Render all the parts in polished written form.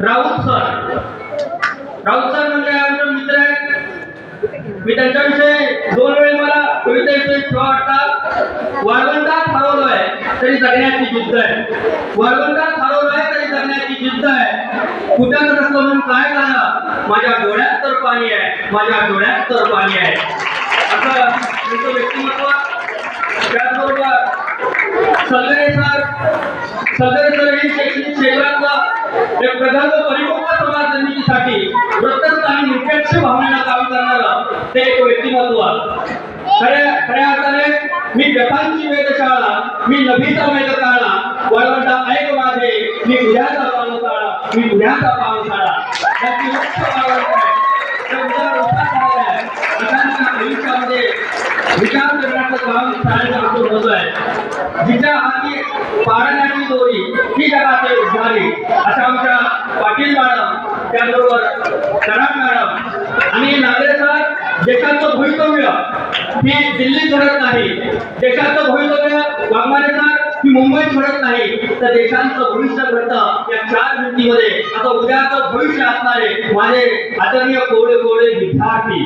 Raut sir म्हणजे आमचे मित्र आहेत. मी त्यांच्याविषयी 2 वेळी मला कवितेविषयी छावा वाटतात. वाळवंटात हरवलोय तरी जगण्याची जिद्द आहे. वाळवंटात हरवलोय तरी जगण्याची जिद्द आहे. कुठं नसलं म्हणून काय झालं, माझ्या डोळ्यात तर पाणी आहे, माझ्या डोळ्यात तर पाणी आहे. असं त्यांचं व्यक्तिमत्व. त्याचबरोबर सगळे सर ही शैक्षणिक क्षेत्रातलं एक प्रगल्भ परिपक्व समाज निर्मितीसाठी प्रत्यक्ष आणि निष्पक्ष भावनेला काम करणारं ते एक व्यक्तिमत्व. खऱ्या अर्थाने मी व्यथांची वेधशाळा, मी नभीचा वेधशाळा, वाळवंटा ऐक माझे, मी उद्याचा पावसाळा, मी उद्याचा पावसाळा. त्याची मुख्य वाळवंट आहे. आयुष्यामध्ये विचार करण्याचं काम शाळेत होत आहे. जिच्या हाती पाळण्याची दोरी ही जगाचे उभारी, अशा आमच्या पाटील मॅडम, त्याबरोबर कराड मॅडम आणि नागरे सर. देशाचं भवितव्य ही दिल्लीत घडत नाही, देशाचं भवितव्य वाघमारे सर ही मुंबईत घडत नाही, तर देशांचं भविष्य घडतं या 4 भिंतीमध्ये. आता उद्याचं भविष्य असणारे माझे आदरणीय कोवळे कोवळे विद्यार्थी.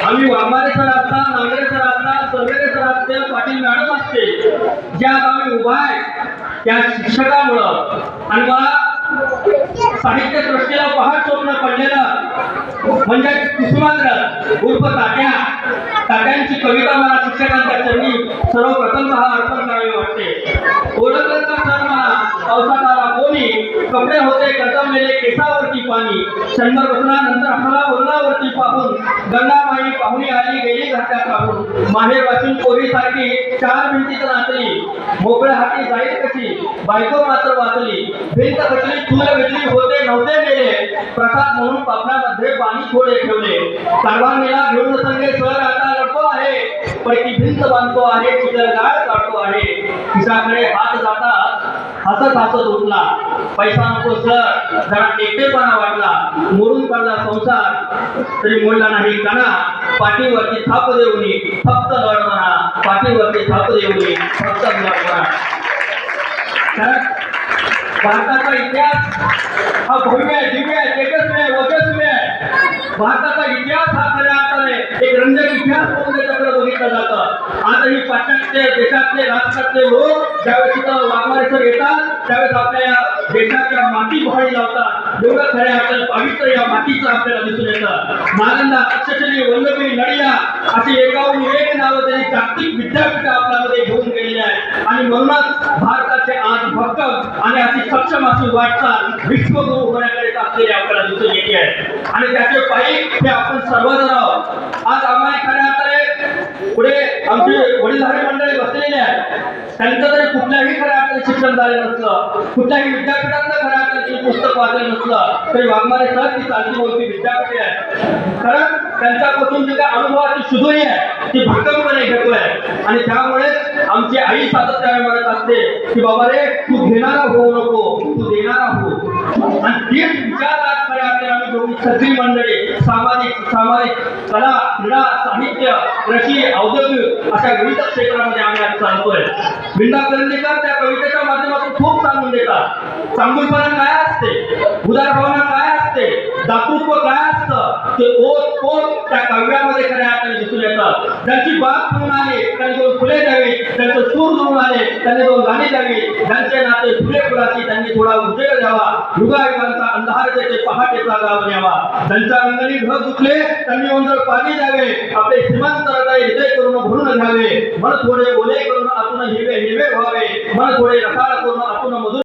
आम्ही वाघमारे सर असता, नांगरे सर असता, सर्वेरे सर असते, पाटील मॅडम असते, ज्या आम्ही उभा आहे त्या शिक्षकामुळं. आणि मला साहित्य सृष्टीला पहाट स्वप्न पडलेलं म्हणजे कुसुमाग्रज उर्फ तात्यांची कविता मला शिक्षकांच्या चरणी सर्वप्रथम अर्पण करावी वाटते. ओळखलं का सर मला पावसात आला कोणी, कपडे होते कदमलेले केसावरती पाणी, शंभर बसल्यानंतर हला वरणावरती पाहून गंगामाई पाहुणी आली गेली घाटात पाहून, माहेर वाचून पोरीसारखी 4 भिंतीत नाचली, मोकळ्या हाती जाईल कशी बायको मात्र वाचली, भिंत बसली फुल भेटली होते नव्हते गेले, प्रसाद म्हणून पापणामध्ये पाणी थोडे ठेवले, कारवानीला घेऊन संगे सर आता लढतो आहे, पण ती भिंत बांधतो आहे, चित्रगाळ काढतो आहे. खिशाकडे हात जातात हसत उठला, पैसा नको सर, जरा एकटेपणा वाटला, मोडून पडला संसार तरी मोडला नाही कणा, पाठीवरती थाप देऊनी फक्त लढ म्हणा, पाठीवरती थाप देऊनी फक्त लढ म्हणा. भारताचा इतिहास हा भव्य आहे, दिव्य आहे, तेजस्वी आहे, ओजस्वी आहे. भारताचा इतिहास हा खऱ्या अर्थाने एक रंजक इतिहास म्हणून त्याच्याकडे बघितलं जातं. आजही पाश्चात्य देशातले राष्ट्रातले लोक ज्यावेळेस तिथं वाघमारे सर येतात त्यावेळेस आपल्या या देशाच्या माती पहाडी लावतात. एवढं खऱ्या अर्थाने पवित्र या मातीचं आपल्याला दिसून येतं. नालंदा, तक्षशिला, वल्लभी, नडिया अशी एकाहून एक नावं त्यांनी जागतिक विद्यापीठ आपल्यामध्ये घेऊन गेलेली आहे. आणि म्हणूनच भारताचे आज भक्कम आणि अति सक्षम अशी वाटचाल विश्वगुरु होण्याकडे असलेली आपल्याला दिसून येते आहे. आणि त्याचे पायी हे आपण सर्वजण आहोत. आज आम्हाला खऱ्या अर्थाने पुढे आमची वडीलधारी मंडळी बसलेली आहे, त्यांचं तरी कुठल्याही खऱ्या अर्थाने शिक्षण झालं नसलं, कुठल्याही विद्यापीठातलं खऱ्या अर्थाने पुस्तक वाचलं नसलं तरी वाघमारे सर ती चालती बोलती विद्यापीठ आहे. कारण त्यांच्यापासून जी काही अनुभवाची शुद्धोरी आहे ती भक्कमपणे घेतोय. आणि त्यामुळे आमची आई सातत्याने म्हणत असते की बाबा रे, तू घेणारा होऊ नको, तू देणारा हो. आणि तीच विचार आज खऱ्या अर्थाने आम्ही दोन्ही सगळी मंडळी सामाजिक कला, क्रीडा, साहित्य, कृषी, औद्योगिक अशा विविध क्षेत्रामध्ये आम्ही आज चालतोय. विंदा करंदीकर त्या कवितेच्या माध्यमातून खूप सांगून देतात. चांगुलपणा काय असते, उदारभावना काय असते, दातृत्व काय असतं, ते ओत त्या काव्यामध्ये खऱ्या अर्थाने दिसून येतात. ज्यांची बाग फुलून आली त्यांनी 2 फुले द्यावी, त्यांचे सूर जुळून आले त्यांनी 2 गाणी द्यावी, ज्यांचे नाते फुले फुलाची त्यांनी थोडा उजेड द्यावा, युगायुगांचा अंधार देते पहाटेचा गाव न्यावा, ज्यांच्या अंगणी ढग दुखले त्यांनी ओंजळ पाणी द्यावे, आपले श्रीमंत हृदय करून भरून घ्यावे, मन थोडे ओले करून आतून हिरवे हिरवे व्हावे, मन थोडे रसाळ करून आतून मधुर